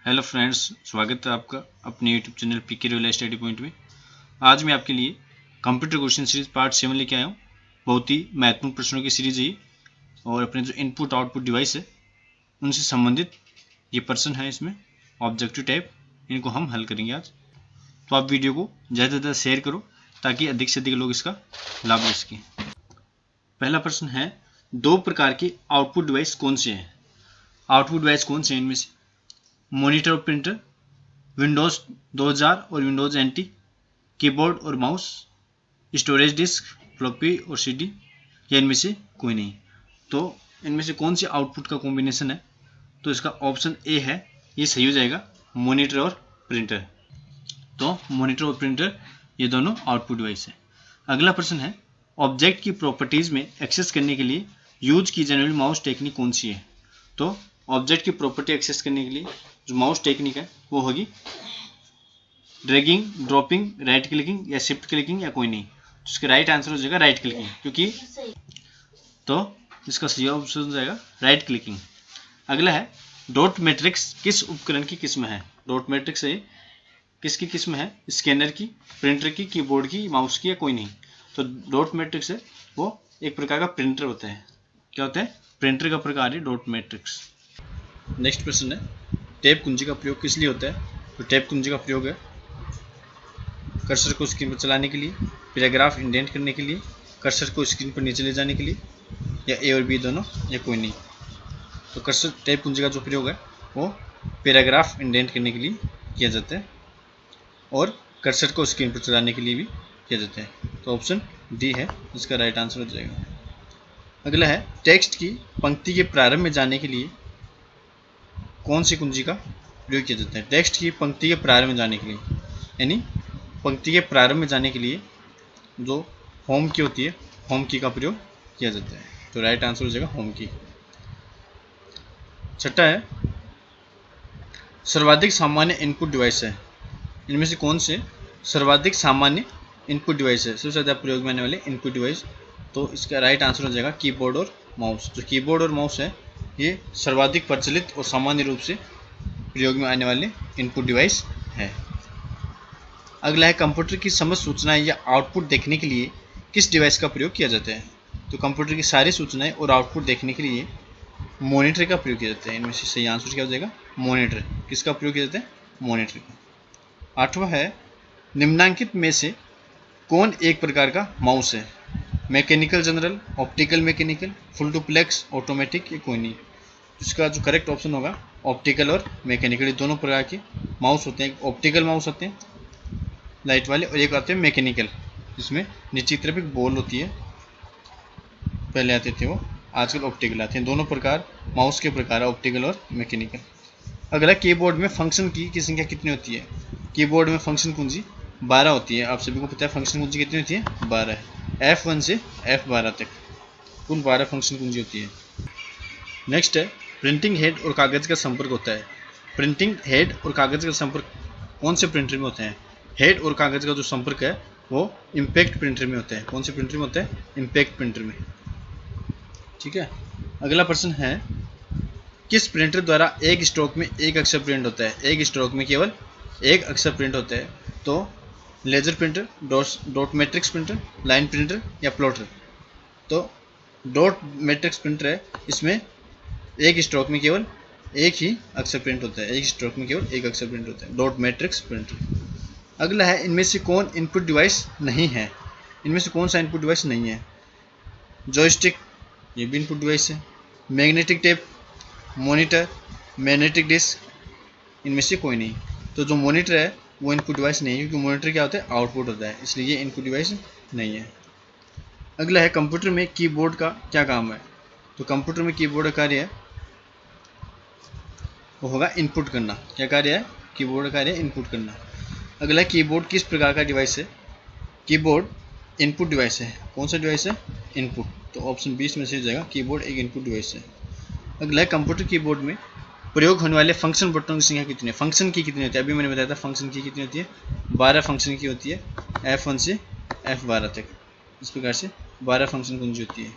Hello friends, स्वागत है आपका अपने YouTube channel PK real study point में। आज मैं आपके लिए कंप्यूटर क्वेश्चन सीरीज पार्ट 7 लेके आया हूँ। बहुत ही महत्वपूर्ण प्रश्नों की सीरीज है ये, और अपने जो इनपुट आउटपुट डिवाइस है उनसे संबंधित ये प्रश्न है इसमें ऑब्जेक्टिव टाइप, इनको हम हल करेंगे आज। तो आप वीडियो को ज़्यादा से ज़्यादा शेयर करो ताकि अधिक से अधिक लोग इसका लाभ ले सकें। पहला प्रश्न है, दो प्रकार के आउटपुट डिवाइस कौन से हैं? आउटपुट डिवाइस कौन से हैं इनमें से? मॉनिटर और प्रिंटर, विंडोज़ 2000 और विंडोज़ NT, कीबोर्ड और माउस, स्टोरेज डिस्क, फ्लॉपी और CD, या इनमें से कोई नहीं। तो इनमें से कौन सी आउटपुट का कॉम्बिनेशन है? तो इसका ऑप्शन ए है, ये सही हो जाएगा, मॉनिटर और प्रिंटर। तो मॉनिटर और प्रिंटर ये दोनों आउटपुट डिवाइस है। अगला प्रश्न है, ऑब्जेक्ट की प्रॉपर्टीज़ में एक्सेस करने के लिए यूज की जाने वाली माउस टेक्निक कौन सी है? तो ऑब्जेक्ट की प्रॉपर्टी एक्सेस करने के लिए जो माउस टेक्निक है वो होगी ड्रैगिंग, ड्रॉपिंग, राइट क्लिकिंग या शिफ्ट क्लिकिंग, या कोई नहीं। तो इसका राइट आंसर हो जाएगा राइट क्लिकिंग, क्योंकि तो इसका सही ऑप्शन हो जाएगा राइट क्लिकिंग। अगला है, डॉट मैट्रिक्स किस उपकरण की किस्म है? डॉट मैट्रिक्स है किसकी किस्म है? स्कैनर की, प्रिंटर की, कीबोर्ड की, माउस की, या कोई नहीं। तो डॉट मैट्रिक्स है वो एक प्रकार का प्रिंटर होता है। क्या होता है? प्रिंटर का प्रकार है डॉट मैट्रिक्स। नेक्स्ट प्रश्न है, टैब कुंजी का प्रयोग किस लिए होता है? तो टैब कुंजी का प्रयोग है कर्सर को स्क्रीन पर चलाने के लिए, पैराग्राफ इंडेंट करने के लिए, कर्सर को स्क्रीन पर नीचे ले जाने के लिए, या ए और बी दोनों, या कोई नहीं। तो कर्सर टैब कुंजी का जो प्रयोग है वो पैराग्राफ इंडेंट करने के लिए किया जाता है और कर्सर को स्क्रीन पर चलाने के लिए भी किया जाता है। तो ऑप्शन डी है इसका राइट आंसर हो जाएगा। अगला है, टेक्स्ट की पंक्ति के प्रारंभ में जाने के लिए कौन सी कुंजी का प्रयोग किया जाता है? टेक्स्ट की पंक्ति के प्रारंभ में जाने के लिए, यानी पंक्ति के प्रारंभ में जाने के लिए जो होम की होती है, होम की का प्रयोग किया जाता है। तो राइट आंसर हो जाएगा होम की। छठा है, सर्वाधिक सामान्य इनपुट डिवाइस है। इनमें से कौन से सर्वाधिक सामान्य इनपुट डिवाइस है, सबसे ज़्यादा प्रयोग में आने वाले इनपुट डिवाइस? तो इसका राइट आंसर हो जाएगा कीबोर्ड और माउस। जो कीबोर्ड और माउस है ये सर्वाधिक प्रचलित और सामान्य रूप से प्रयोग में आने वाले इनपुट डिवाइस है। अगला है, कंप्यूटर की समस्त सूचनाएं या आउटपुट देखने के लिए किस डिवाइस का प्रयोग किया जाता है? तो कंप्यूटर की सारी सूचनाएं और आउटपुट देखने के लिए मॉनिटर का प्रयोग किया जाता है। इनमें से सही आंसर क्या हो जाएगा? मॉनिटर। किसका प्रयोग किया जाता है? मॉनिटर का। आठवां है, निम्नांकित में से कौन एक प्रकार का माउस है? Mechanical general, optical mechanical, full duplex, automatic, या कोई नहीं। इसका जो करेक्ट ऑप्शन होगा ऑप्टिकल और मैकेनिकल, ये दोनों प्रकार के माउस होते हैं। ऑप्टिकल माउस होते हैं लाइट वाले, और एक आते हैं मैकेनिकल, जिसमें नीचे की तरफ एक बॉल होती है, पहले आते थे वो, आजकल ऑप्टिकल आते हैं। दोनों प्रकार माउस के प्रकार है, ऑप्टिकल और मैकेनिकल। अगला, कीबोर्ड में फंक्शन की संख्या कितनी होती है? कीबोर्ड में फंक्शन कुंजी 12 होती है। आप सभी को पता है फंक्शन कुंजी कितनी होती है? 12 है। F1 से F12 तक कुल 12 फंक्शन कुंजी होती है। नेक्स्ट है, प्रिंटिंग हेड और कागज का संपर्क होता है। प्रिंटिंग हेड और कागज का संपर्क कौन से प्रिंटर में होते हैं? हेड और कागज का जो संपर्क है वो इम्पैक्ट प्रिंटर में होता है। कौन से प्रिंटर में होता है? इम्पैक्ट प्रिंटर में। ठीक है। अगला प्रश्न है, किस प्रिंटर द्वारा एक स्ट्रोक में एक अक्षर प्रिंट होता है? एक स्ट्रोक में केवल एक अक्षर प्रिंट होता है। तो laser printer, dot matrix printer, line printer, या प्लॉटर? तो डॉट मैट्रिक्स प्रिंटर है, इसमें एक स्ट्रोक में केवल एक ही अक्षर प्रिंट होता है। एक स्ट्रोक में केवल एक अक्षर प्रिंट होता है, डॉट मैट्रिक्स प्रिंटर। अगला है, इनमें से कौन इनपुट डिवाइस नहीं है? इनमें से कौन सा इनपुट डिवाइस नहीं है? जॉयस्टिक, ये भी इनपुट डिवाइस है। Magnetic tape, monitor, magnetic disk, इनमें से कोई नहीं। तो जो मॉनिटर है वो इनपुट डिवाइस नहीं है, क्योंकि मॉनिटर क्या होता है? आउटपुट होता है, इसलिए ये इनपुट डिवाइस नहीं है। अगला है, कंप्यूटर में कीबोर्ड का क्या काम है? तो कंप्यूटर में कीबोर्ड का कार्य है वो होगा इनपुट करना। क्या कार्य है? कीबोर्ड का कार्य है इनपुट करना। अगला, कीबोर्ड किस प्रकार का डिवाइस है? कीबोर्ड इनपुट डिवाइस है। कौन सा डिवाइस है? इनपुट। तो ऑप्शन 20 में से हो जाएगा, कीबोर्ड एक इनपुट डिवाइस है। अगला है, कंप्यूटर कीबोर्ड में प्रयोग होने वाले फंक्शन बटनों की संख्या कितनी है? फंक्शन की कितनी होती है? अभी मैंने बताया था फंक्शन की कितनी होती है? 12 फंक्शन की होती है, F1 से F12 तक। इस प्रकार से 12 फंक्शन कुंजी होती है।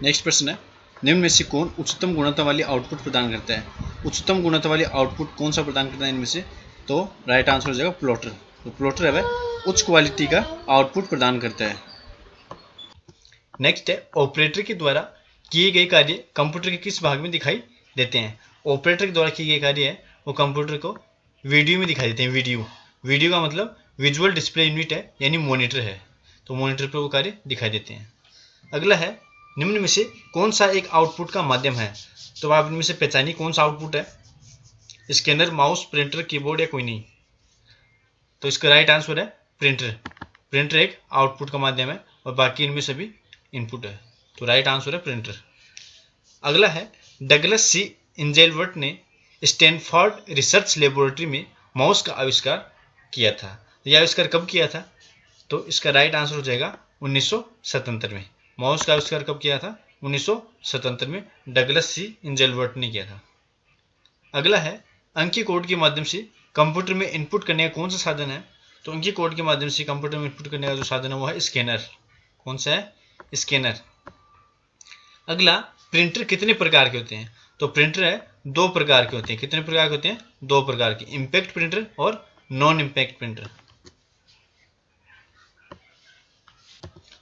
नेक्स्ट प्रश्न है, निम्न में से कौन उच्चतम गुणवत्ता वाली आउटपुट प्रदान करता है? उच्चतम गुणवत्ता वाली आउटपुट कौन सा प्रदान करता है इनमें से? तो राइट आंसर हो जाएगा प्लॉटर। तो प्लॉटर है वह उच्च क्वालिटी का आउटपुट प्रदान करता है। नेक्स्ट है ऑपरेटर के द्वारा किए गए कार्य कंप्यूटर के किस भाग में दिखाई देते हैं? ऑपरेटर के द्वारा किए गए कार्य है वो कंप्यूटर को वीडियो में दिखाई देते हैं। वीडियो का मतलब विजुअल डिस्प्ले यूनिट है, यानी मॉनिटर है, तो मॉनिटर पर वो कार्य दिखाई देते हैं। अगला है निम्न में से कौन सा एक आउटपुट का माध्यम है? तो आप इनमें से पहचानिए कौन सा आउटपुट है। स्कैनर, माउस, प्रिंटर, कीबोर्ड या कोई नहीं? तो इसका राइट आंसर है प्रिंटर। प्रिंटर एक आउटपुट का माध्यम है और बाकी इनमें सभी इनपुट है, तो राइट आंसर है प्रिंटर। अगला है डगलस सी इंजेलवर्ट ने स्टैनफोर्ड रिसर्च लेबोरेटरी में माउस का आविष्कार किया था। यह आविष्कार कब किया था? तो इसका राइट आंसर हो जाएगा 1977 में। माउस का आविष्कार कब किया था? 1977 में डगलस सी इंजेलवर्ट ने किया था। अगला है अंकीय कोड के माध्यम से कंप्यूटर में इनपुट करने का कौन सा साधन है? तो अंकीय कोड के माध्यम से कंप्यूटर में इनपुट करने का जो साधन है वो है स्कैनर। कौन सा है? स्कैनर। अगला प्रिंटर कितने प्रकार के होते हैं? तो प्रिंटर है दो प्रकार के होते हैं। कितने प्रकार के होते हैं? दो प्रकार के, इम्पैक्ट प्रिंटर और नॉन इम्पैक्ट प्रिंटर।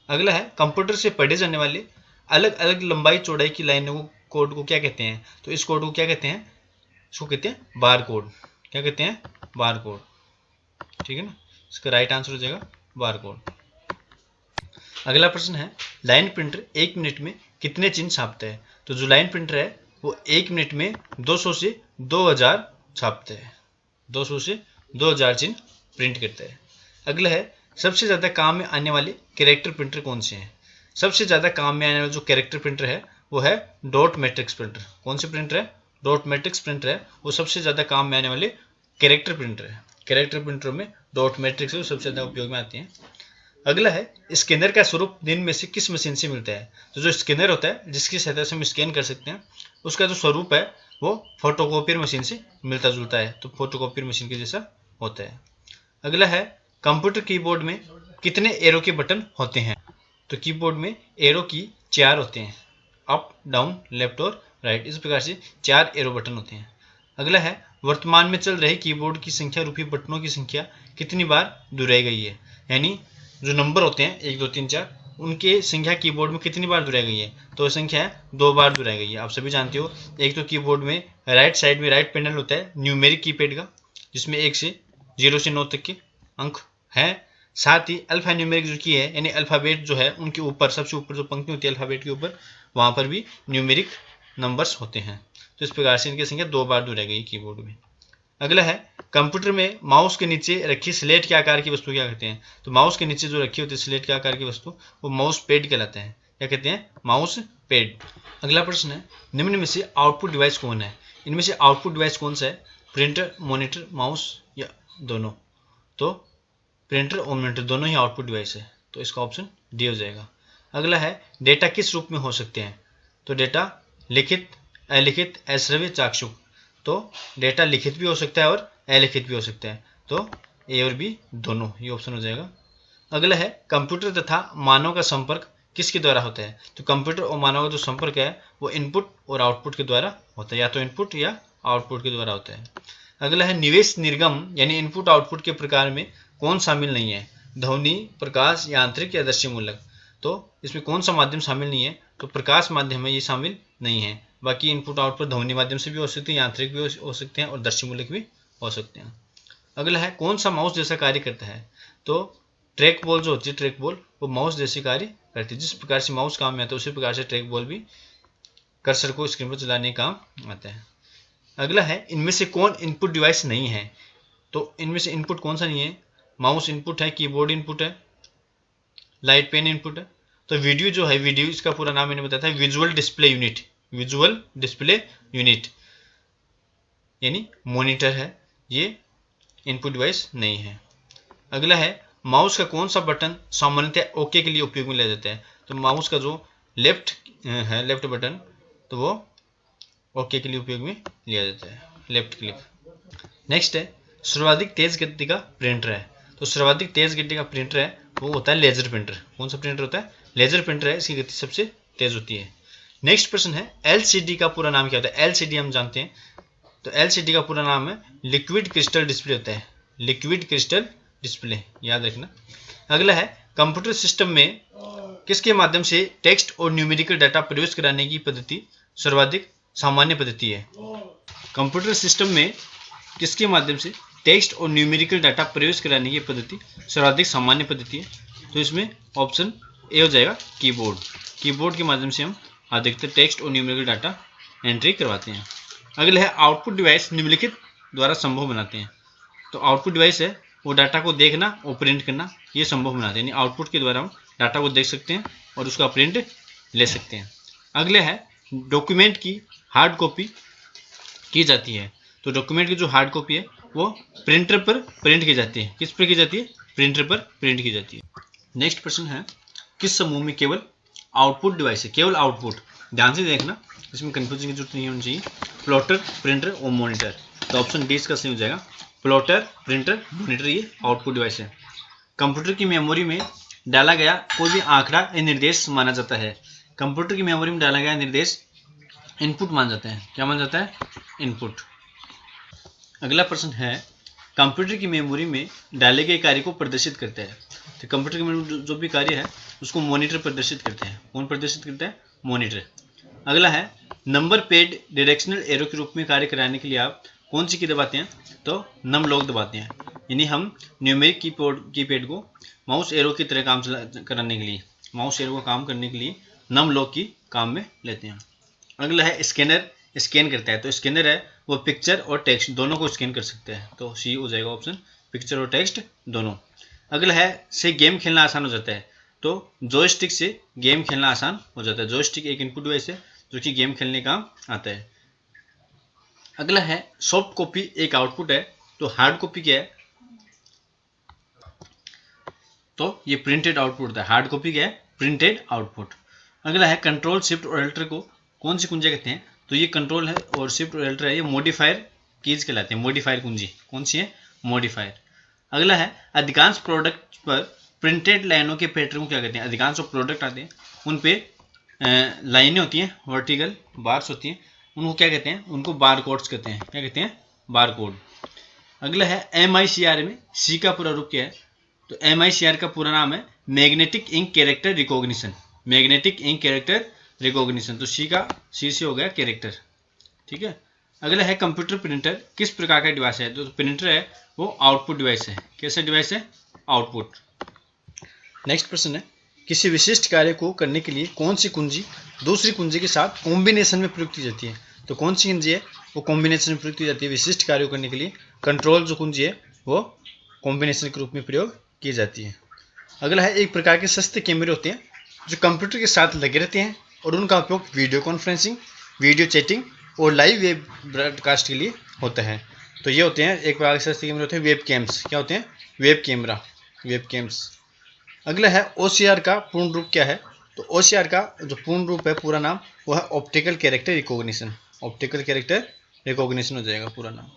अगला है कंप्यूटर से पढ़े जाने वाले अलग अलग लंबाई चौड़ाई की लाइनों को कोड को क्या कहते हैं? तो इस कोड को क्या कहते हैं? इसको कहते हैं बार कोड। क्या कहते हैं? Bar code. ठीक है ना, इसका राइट आंसर हो जाएगा बार कोड। अगला प्रश्न है लाइन प्रिंटर 1 मिनट में कितने चिन्ह छापता है? तो जो लाइन प्रिंटर है वो 1 मिनट में 200 से 2000 छापता है। 200 से 2000 चिन्ह प्रिंट करता है। अगला है सबसे ज़्यादा काम में आने वाले कैरेक्टर प्रिंटर कौन से हैं? सबसे ज़्यादा काम में आने वाला जो कैरेक्टर प्रिंटर है वो है डॉट मैट्रिक्स प्रिंटर। कौन से प्रिंटर है? डॉट मैट्रिक्स प्रिंटर है, वो सबसे ज़्यादा काम में आने वाले कैरेक्टर प्रिंटर है। कैरेक्टर प्रिंटर में डॉट मैट्रिक्स है, वो सबसे ज़्यादा उपयोग में आती हैं। अगला है स्कैनर का स्वरूप निम्न में से किस मशीन से मिलता है? तो जो स्कैनर होता है जिसकी सहायता से हम स्कैन कर सकते हैं उसका जो स्वरूप है वो फोटोकॉपियर मशीन से मिलता जुलता है, तो फोटोकॉपियर मशीन के जैसा होता है। अगला है कंप्यूटर कीबोर्ड में कितने एरो के बटन होते हैं? तो कीबोर्ड में एरो की 4 होते हैं, अप, डाउन, लेफ्ट और राइट, इस प्रकार से 4 एरो बटन होते हैं। अगला है वर्तमान में चल रहे कीबोर्ड की संख्या रूपी बटनों की संख्या कितनी बार दोहराई गई है? यानी जो नंबर होते हैं 1 2 3 4 उनके संख्या कीबोर्ड में कितनी बार दोहराई गई है? तो संख्या है 2 बार दोहराई गई है। आप सभी जानते हो एक तो कीबोर्ड में राइट साइड में राइट पैनल होता है न्यूमेरिक कीपैड का, जिसमें 1 से 0 से 9 तक के अंक हैं। साथ ही अल्फा न्यूमेरिक जो की है, यानी अल्फ़ाबेट जो है उनके ऊपर सबसे ऊपर जो पंक्ति होती है अल्फ़ाबेट के ऊपर, वहाँ पर भी न्यूमेरिक नंबर्स होते हैं। तो इस प्रकार से इनकी संख्या 2 बार दोहराई गई कीबोर्ड में। अगला है कंप्यूटर में माउस के नीचे रखी स्लेट के आकार की वस्तु क्या कहते हैं? तो माउस के नीचे जो रखी होती है स्लेट के आकार की वस्तु वो माउस पैड कहलाते हैं। क्या कहते हैं? Mouse pad. अगला प्रश्न है निम्न में से आउटपुट डिवाइस कौन है? इनमें से आउटपुट डिवाइस कौन सा है? प्रिंटर, मॉनिटर, माउस या दोनों? तो प्रिंटर और मॉनिटर दोनों ही आउटपुट डिवाइस है, तो इसका ऑप्शन डी हो जाएगा। अगला है डेटा किस रूप में हो सकते हैं? तो डेटा लिखित, अलिखित, अश्रव्य, चाक्षुष। तो डेटा लिखित भी हो सकता है और अलिखित भी हो सकता है, तो ए और बी दोनों, ये ऑप्शन हो जाएगा। अगला है कंप्यूटर तथा मानव का संपर्क किसके द्वारा होता है? तो कंप्यूटर और मानव का जो संपर्क है वो इनपुट और आउटपुट के द्वारा होता है, या तो इनपुट या आउटपुट के द्वारा होता है। अगला है निवेश निर्गम यानी इनपुट आउटपुट के प्रकार में कौन शामिल नहीं है? ध्वनि, प्रकाश, यांत्रिक या दृश्य मूलक? तो इसमें कौन सा माध्यम शामिल नहीं है? तो प्रकाश माध्यम है, ये शामिल नहीं है। बाकी इनपुट आउटपुट ध्वनि माध्यम से भी हो सकते हैं, यांत्रिक भी हो सकते हैं और दृश्य मूलक भी हो सकते हैं। अगला है कौन सा माउस जैसा कार्य करता है? तो ट्रैक बॉल जो होती है, ट्रैक बॉल वो माउस जैसे कार्य करती है। जिस प्रकार से माउस काम में आता है उसी प्रकार से ट्रैक बॉल भी कर्सर को स्क्रीन पर चलाने का काम आता है। अगला है इनमें से कौन इनपुट डिवाइस नहीं है? तो इनमें से इनपुट कौन सा नहीं है? माउस इनपुट है, कीबोर्ड इनपुट है, लाइट पेन इनपुट है। तो वीडियो जो है, वीडियो इसका पूरा नाम मैंने बताया था visual display unit. Visual display unit यानी मॉनिटर है, ये इनपुट डिवाइस नहीं है। अगला है माउस का कौन सा बटन सामान्यतः ओके के लिए उपयोग में लिया जाता है? तो माउस का जो लेफ्ट है, लेफ्ट बटन, तो वो ओके के लिए उपयोग में लिया जाता है, लेफ्ट क्लिक। नेक्स्ट है सर्वाधिक तेज गति का प्रिंटर है। तो सर्वाधिक तेज गति का प्रिंटर है वो होता है लेजर प्रिंटर। कौन सा प्रिंटर होता है? लेजर प्रिंटर है, इसकी गति सबसे तेज होती है। नेक्स्ट प्रश्न है एलसीडी का पूरा नाम क्या होता है। एलसीडी हम जानते हैं, तो एलसीडी का पूरा नाम है लिक्विड क्रिस्टल डिस्प्ले होता है, लिक्विड क्रिस्टल डिस्प्ले, याद रखना। अगला है कंप्यूटर सिस्टम में किसके माध्यम से टेक्स्ट और न्यूमेरिकल डाटा प्रवेश कराने की पद्धति सर्वाधिक सामान्य पद्धति है। कंप्यूटर सिस्टम में किसके माध्यम से टेक्स्ट और न्यूमेरिकल डाटा प्रवेश कराने की पद्धति सर्वाधिक सामान्य पद्धति है, तो इसमें ऑप्शन ए हो जाएगा कीबोर्ड। कीबोर्ड के माध्यम से हम अधिकतर टेक्स्ट और न्यूमेरिकल डाटा एंट्री करवाते हैं। अगला है आउटपुट डिवाइस निम्नलिखित द्वारा संभव बनाते हैं। तो आउटपुट डिवाइस है वो डाटा को देखना और प्रिंट करना, ये संभव बनाते हैं, यानी आउटपुट के द्वारा हम डाटा को देख सकते हैं और उसका प्रिंट ले सकते हैं। अगले है डॉक्यूमेंट की हार्ड कॉपी की जाती है। तो डॉक्यूमेंट की जो हार्ड कॉपी है वो प्रिंटर पर प्रिंट की जाती है। किस पर की जाती है? प्रिंटर पर प्रिंट की जाती है। नेक्स्ट प्रश्न है किस समूह में केवल आउटपुट डिवाइस है? केवल आउटपुट, ध्यान से देखना, इसमें कंफ्यूजन की जरूरत नहीं होनी चाहिए। प्लॉटर, प्रिंटर और मॉनिटर, तो ऑप्शन डी इसका सही हो जाएगा। प्लॉटर, प्रिंटर, मॉनिटर ये आउटपुट डिवाइस है। कंप्यूटर की मेमोरी में डाला गया कोई भी आंकड़ा या निर्देश माना जाता है। कंप्यूटर की मेमोरी में डाला गया निर्देश इनपुट माना जाता है। क्या माना जाता है? इनपुट। अगला प्रश्न है कंप्यूटर की मेमोरी में डाले गए कार्य को प्रदर्शित करता है। तो कंप्यूटर की मेमोरी जो भी कार्य है उसको मॉनिटर प्रदर्शित करते हैं। कौन प्रदर्शित करता है? मॉनिटर। अगला है नंबर पैड डायरेक्शनल एरो के रूप में कार्य कराने के लिए आप कौन सी की दबाते हैं? तो नम लॉक दबाते हैं, यानी हम न्यूमेरिक कीपैड को माउस एरो की तरह काम कराने के लिए, माउस एरो का काम करने के लिए नम लॉक की काम में लेते हैं। अगला है स्कैनर, स्कैन करता है। तो स्कैनर है वो पिक्चर और टेक्स्ट दोनों को स्कैन कर सकते हैं, तो सी हो जाएगा ऑप्शन, पिक्चर और टेक्स्ट दोनों। अगला है से गेम खेलना आसान हो जाता है। तो जॉयस्टिक से गेम खेलना आसान हो जाता है। जॉयस्टिक एक इनपुट डिवाइस है जो कि गेम खेलने का आता है। अगला है सॉफ्ट कॉपी एक आउटपुट है, तो हार्ड कॉपी क्या है? तो ये प्रिंटेड आउटपुट है। हार्ड कॉपी क्या है? Printed output. अगला है कंट्रोल शिफ्ट और एल्टर को कौन सी कुंजी कहते हैं? तो ये कंट्रोल है और शिफ्ट और एल्टर है, ये मॉडिफायर कीज कहलाते हैं। मॉडिफायर कुंजी कौन सी है? मॉडिफायर। अगला है अधिकांश प्रोडक्ट पर प्रिंटेड लाइनों के पैटर्न को क्या कहते हैं? अधिकांश जो प्रोडक्ट आते हैं उन पे लाइनें होती हैं, वर्टिकल बार्स होती हैं, उनको क्या कहते हैं? उनको बार कोड्स कहते हैं। क्या कहते हैं? Bar code. अगला है MICR में सी का पूरा रूप क्या है? तो MICR का पूरा नाम है magnetic ink character recognition. Magnetic ink character recognition, तो सी का सी से हो गया कैरेक्टर, ठीक है। अगला है कंप्यूटर प्रिंटर किस प्रकार का डिवाइस है? तो प्रिंटर है वो आउटपुट डिवाइस है। कैसा डिवाइस है? आउटपुट। नेक्स्ट प्रश्न है किसी विशिष्ट कार्य को करने के लिए कौन सी कुंजी दूसरी कुंजी के साथ कॉम्बिनेशन में प्रयुक्त की जाती है? तो कौन सी कुंजी है वो कॉम्बिनेशन में प्रयुक्त की जाती है विशिष्ट कार्य को करने के लिए? कंट्रोल जो कुंजी है वो कॉम्बिनेशन के रूप में प्रयोग की जाती है। अगला है एक प्रकार के सस्ते कैमरे होते हैं जो कंप्यूटर के साथ लगे रहते हैं और उनका उपयोग वीडियो कॉन्फ्रेंसिंग, वीडियो चैटिंग और लाइव वेब ब्रॉडकास्ट के लिए होता है। तो ये होते हैं एक प्रकार के सस्ते कैमरे होते हैं वेब कैम्स। क्या होते हैं? Web camera, web camps. अगला है OCR का पूर्ण रूप क्या है? तो OCR का जो पूर्ण रूप है पूरा नाम वो है optical character recognition. Optical character recognition हो जाएगा पूरा नाम।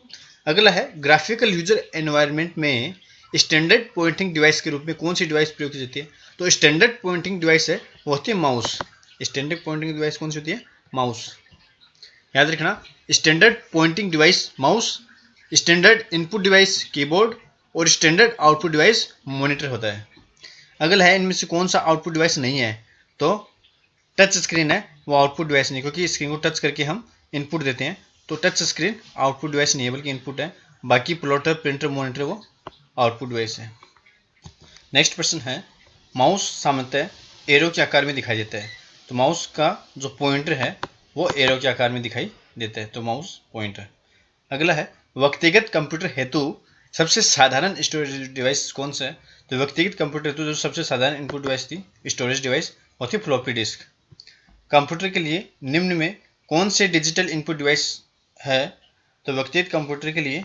अगला है ग्राफिकल यूजर एनवायरनमेंट में स्टैंडर्ड पॉइंटिंग डिवाइस के रूप में कौन सी डिवाइस प्रयोग की जाती है? तो स्टैंडर्ड पॉइंटिंग डिवाइस है वो होती है माउस। स्टैंडर्ड पॉइंटिंग डिवाइस कौन सी होती है? माउस। याद रखना, standard pointing device mouse, standard input device keyboard और स्टैंडर्ड आउटपुट डिवाइस मॉनिटर होता है। अगला है इनमें से कौन सा आउटपुट डिवाइस नहीं है? तो टच स्क्रीन है वो आउटपुट डिवाइस नहीं, क्योंकि स्क्रीन को टच करके हम इनपुट देते हैं, तो टच स्क्रीन आउटपुट डिवाइस नहीं है बल्कि इनपुट है। बाकी प्लॉटर, प्रिंटर, मॉनिटर वो आउटपुट डिवाइस है। नेक्स्ट प्रश्न है माउस सामान्यतः एरो के आकार में दिखाई देता है। तो माउस का जो पॉइंटर है वो एरो के आकार में दिखाई देता है, तो माउस पॉइंटर। अगला है व्यक्तिगत कंप्यूटर हेतु सबसे साधारण स्टोरेज डिवाइस कौन सा है? तो व्यक्तिगत कंप्यूटर हेतु जो सबसे साधारण इनपुट डिवाइस थी स्टोरेज डिवाइस वो थी फ्लॉपी डिस्क। कंप्यूटर के लिए निम्न में कौन से डिजिटल इनपुट डिवाइस है? तो व्यक्तिगत कंप्यूटर के लिए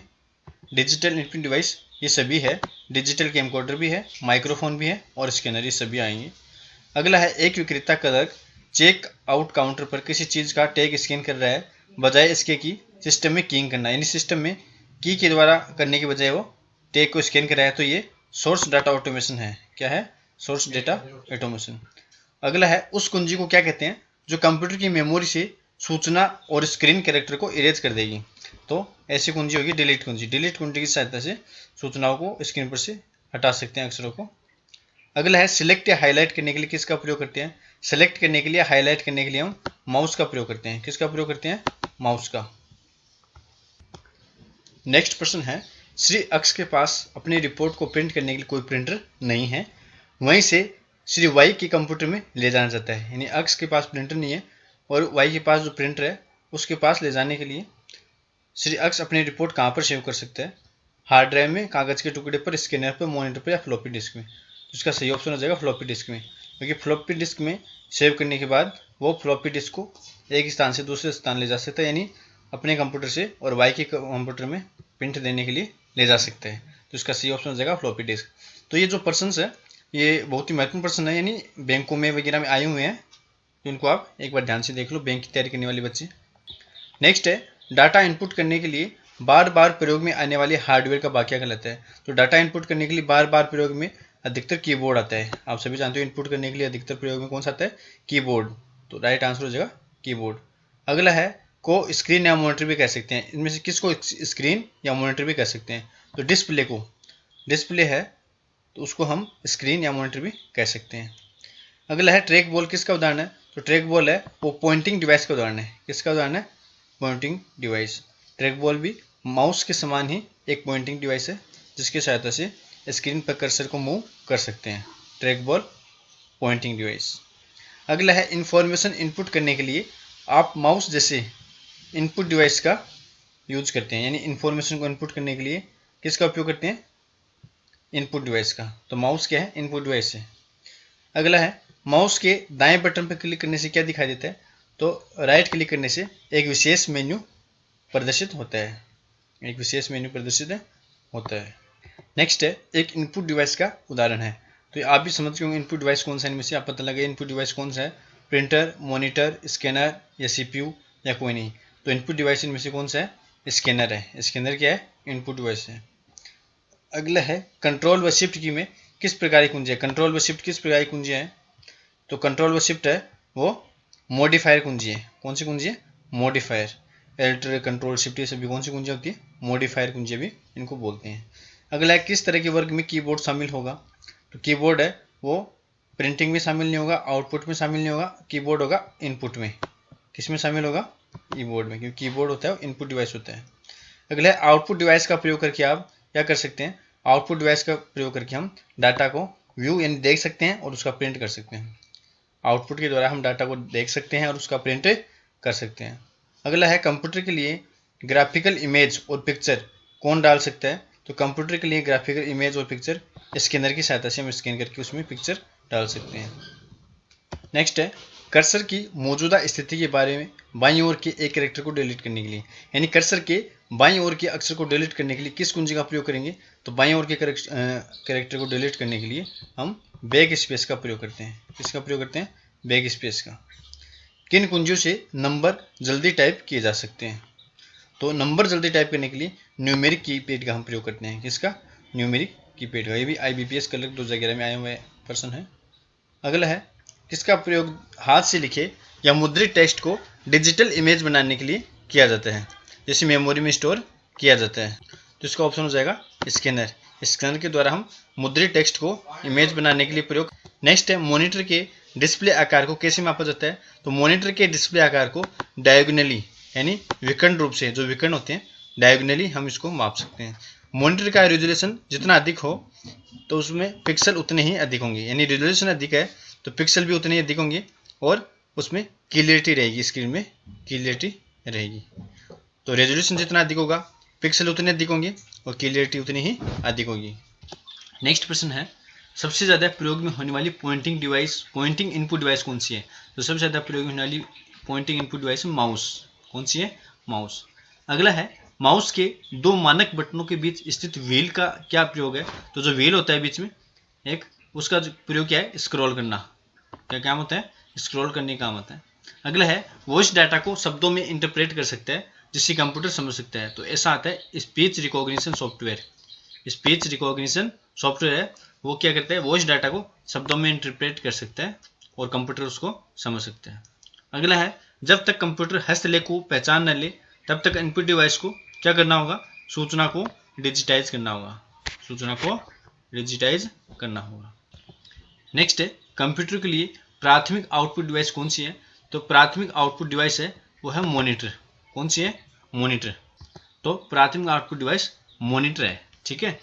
डिजिटल इनपुट डिवाइस ये सभी है। डिजिटल कैमकोडर भी है, माइक्रोफोन भी है और स्कैनर, ये सभी आएंगे। अगला है एक विक्रेता क्लर्क चेक आउट काउंटर पर किसी चीज़ का टैग स्कैन कर रहा है, बजाय इसके कि सिस्टम में कीइंग करना, यानी सिस्टम में की के द्वारा करने के बजाय वो टैग को स्कैन कर रहा है, तो ये सोर्स डाटा ऑटोमेशन है। क्या है? Source data automation. अगला है उस कुंजी को क्या कहते हैं जो कंप्यूटर की मेमोरी से सूचना और स्क्रीन कैरेक्टर को इरेज कर देगी। तो ऐसी कुंजी होगी डिलीट कुंजी। डिलीट कुंजी की सहायता से सूचनाओं को स्क्रीन पर से हटा सकते हैं, अक्षरों को। अगला है सिलेक्ट या हाईलाइट करने के लिए किसका प्रयोग करते हैं? सेलेक्ट करने के लिए, हाईलाइट करने के लिए हम माउस का प्रयोग करते हैं। किसका प्रयोग करते हैं? माउस का। नेक्स्ट प्रश्न है, श्री अक्ष के पास अपनी रिपोर्ट को प्रिंट करने के लिए कोई प्रिंटर नहीं है, वहीं से श्री वाई के कंप्यूटर में ले जाना चाहता है। यानी अक्ष के पास प्रिंटर नहीं है और वाई के पास जो प्रिंटर है उसके पास ले जाने के लिए श्री अक्ष अपनी रिपोर्ट कहाँ पर सेव कर सकता है? हार्ड ड्राइव में, कागज के टुकड़े पर, स्कैनर पर, मॉनिटर पर या फ्लॉपी डिस्क में। तो इसका सही ऑप्शन हो जाएगा फ्लॉपी डिस्क में, क्योंकि फ्लॉपी डिस्क में सेव करने के बाद वो फ्लॉपी डिस्क को एक स्थान से दूसरे स्थान ले जा सकता है, यानी अपने कंप्यूटर से और वाई के कंप्यूटर में प्रिंट देने के लिए ले जा सकते हैं। तो इसका सही ऑप्शन हो जाएगा फ्लॉपी डिस्क। तो ये जो पर्सन है ये बहुत ही महत्वपूर्ण पर्सन है, यानी बैंकों में वगैरह में आए हुए हैं, तो इनको आप एक बार ध्यान से देख लो, बैंक की तैयारी करने वाले बच्चे। नेक्स्ट है, डाटा इनपुट करने के लिए बार बार प्रयोग में आने वाले हार्डवेयर का वाक्य कहलाता है। तो डाटा इनपुट करने के लिए बार बार प्रयोग में अधिकतर कीबोर्ड आता है। आप सभी जानते हो इनपुट करने के लिए अधिकतर प्रयोग में कौन सा आता है? कीबोर्ड। तो राइट आंसर हो जाएगा कीबोर्ड। अगला है, को स्क्रीन या मॉनिटर भी कह सकते हैं। इनमें से किसको स्क्रीन या मॉनिटर भी कह सकते हैं? तो डिस्प्ले को, डिस्प्ले है तो उसको हम स्क्रीन या मॉनिटर भी कह सकते हैं। अगला है, ट्रैक बॉल किसका उदाहरण है? तो ट्रैक बॉल है वो पॉइंटिंग डिवाइस का उदाहरण है। किसका उदाहरण है? Pointing device. ट्रैक बॉल भी माउस के समान ही एक पॉइंटिंग डिवाइस है जिसकी सहायता से स्क्रीन पर कर्सर को मूव कर सकते हैं। Track ball pointing device. अगला है, इंफॉर्मेशन इनपुट करने के लिए आप माउस जैसे इनपुट डिवाइस का यूज करते हैं। यानी इंफॉर्मेशन को इनपुट करने के लिए किसका उपयोग करते हैं? इनपुट डिवाइस का। तो माउस क्या है? इनपुट डिवाइस है। अगला है, माउस के दाएं बटन पर क्लिक करने से क्या दिखाई देता है? तो राइट क्लिक करने से एक विशेष मेन्यू प्रदर्शित होता है। एक विशेष मेन्यू प्रदर्शित होता है। नेक्स्ट है, एक इनपुट डिवाइस का उदाहरण है। तो आप भी समझ गए इनपुट डिवाइस कौन सा है, इनमें से आप पता लगे इनपुट डिवाइस कौन सा है? प्रिंटर, मॉनिटर, स्कैनर या सीपीयू या कोई नहीं। तो इनपुट डिवाइस इनमें से कौन सा है? स्कैनर है। स्कैनर क्या है? इनपुट डिवाइस है। अगला है, कंट्रोल व शिफ्ट की में किस प्रकार की कुंजी है? कंट्रोल व शिफ्ट किस प्रकार की कुंजी है? तो कंट्रोल व शिफ्ट है वो मॉडिफायर कुंजी है। कौन सी कुंजी है? मॉडिफायर। एल्टर, कंट्रोल, शिफ्ट ये सभी कौन सी कुंजी होती है? मॉडिफायर कुंजी भी इनको बोलते हैं। अगला है, किस तरह के वर्ग में कीबोर्ड शामिल होगा? तो कीबोर्ड है वो प्रिंटिंग में शामिल नहीं होगा, आउटपुट में शामिल नहीं होगा, कीबोर्ड होगा इनपुट में। किस में शामिल होगा? कीबोर्ड में, क्योंकि कीबोर्ड होता है इनपुट डिवाइस होता है। अगला है, आउटपुट डिवाइस का प्रयोग करके आप क्या कर सकते हैं? आउटपुट डिवाइस का प्रयोग करके हम डाटा को व्यू यानी देख सकते हैं और उसका प्रिंट कर सकते हैं। आउटपुट के द्वारा हम डाटा को देख सकते हैं और उसका प्रिंट कर सकते हैं। अगला है, कंप्यूटर के लिए ग्राफिकल इमेज और पिक्चर कौन डाल सकता है? तो कंप्यूटर के लिए ग्राफिकल इमेज और पिक्चर स्कैनर की सहायता से हम स्कैन करके उसमें पिक्चर डाल सकते हैं। नेक्स्ट है, कर्सर की मौजूदा स्थिति के बारे में बाईं ओर के एक कैरेक्टर को डिलीट करने के लिए, यानी कर्सर के बाईं ओर के अक्षर को डिलीट करने के लिए किस कुंजी का प्रयोग करेंगे? तो बाईं ओर के कैरेक्टर को डिलीट करने के लिए हम बैक स्पेस का प्रयोग करते हैं। किसका प्रयोग करते हैं? बैक स्पेस का। किन कुंजियों से नंबर जल्दी टाइप किए जा सकते हैं? तो नंबर जल्दी टाइप करने के लिए न्यूमेरिक कीपैड का हम प्रयोग करते हैं। किसका? न्यूमेरिक कीपैड का। ये भी IBPS कलर 2011 में आए हुए पर्सन है। अगला है, किसका प्रयोग हाथ से लिखे या मुद्रित टेक्स्ट को डिजिटल इमेज बनाने के लिए किया जाता है, जैसे मेमोरी में स्टोर किया जाता है? तो इसका ऑप्शन हो जाएगा स्कैनर। स्कैनर के द्वारा हम मुद्रित टेक्स्ट को इमेज बनाने के लिए प्रयोग। नेक्स्ट है, मॉनिटर के डिस्प्ले आकार को कैसे मापा जाता है? तो मॉनिटर के डिस्प्ले आकार को डायगोनली यानी विकर्ण रूप से, जो विकर्ण होते हैं डायगोनली हम इसको माप सकते हैं। मॉनिटर का रेजोल्यूशन जितना अधिक हो तो उसमें पिक्सल उतने ही अधिक होंगे, यानी रेजोल्यूशन अधिक है तो पिक्सल भी उतने ही अधिक होंगे और उसमें क्लियरिटी रहेगी, स्क्रीन में क्लियरिटी रहेगी। तो रेजोल्यूशन जितना अधिक होगा पिक्सल उतने अधिक होंगे और क्लियरिटी उतनी ही अधिक होगी। नेक्स्ट प्रश्न है, सबसे ज़्यादा प्रयोग में होने वाली पॉइंटिंग इनपुट डिवाइस कौन सी है? तो सबसे ज़्यादा प्रयोग में होने वाली पॉइंटिंग इनपुट डिवाइस माउस। कौन सी है? माउस। अगला है, माउस के दो मानक बटनों के बीच स्थित व्हील का क्या प्रयोग है? तो जो व्हील होता है बीच में एक, उसका प्रयोग क्या है? स्क्रॉल करना। क्या काम होता है? स्क्रॉल करने का काम होता है। अगला है, वॉइस डाटा को शब्दों में इंटरप्रेट कर सकता है जिससे कंप्यूटर समझ सकता है। तो ऐसा आता है speech recognition software. Speech recognition software है वो क्या करता है? वॉइस डाटा को शब्दों में इंटरप्रेट कर सकता है और कंप्यूटर उसको समझ सकता है। अगला है जब तक कंप्यूटर हस्तलेख को पहचान न ले तब तक इनपुट डिवाइस को क्या करना होगा, सूचना को डिजिटाइज करना होगा, सूचना को डिजिटाइज करना होगा। नेक्स्ट है कंप्यूटर के लिए प्राथमिक आउटपुट डिवाइस कौन सी है, तो प्राथमिक आउटपुट डिवाइस है वो है मॉनिटर। कौन सी है, मॉनिटर। तो प्राथमिक आउटपुट डिवाइस मॉनिटर है, ठीक है।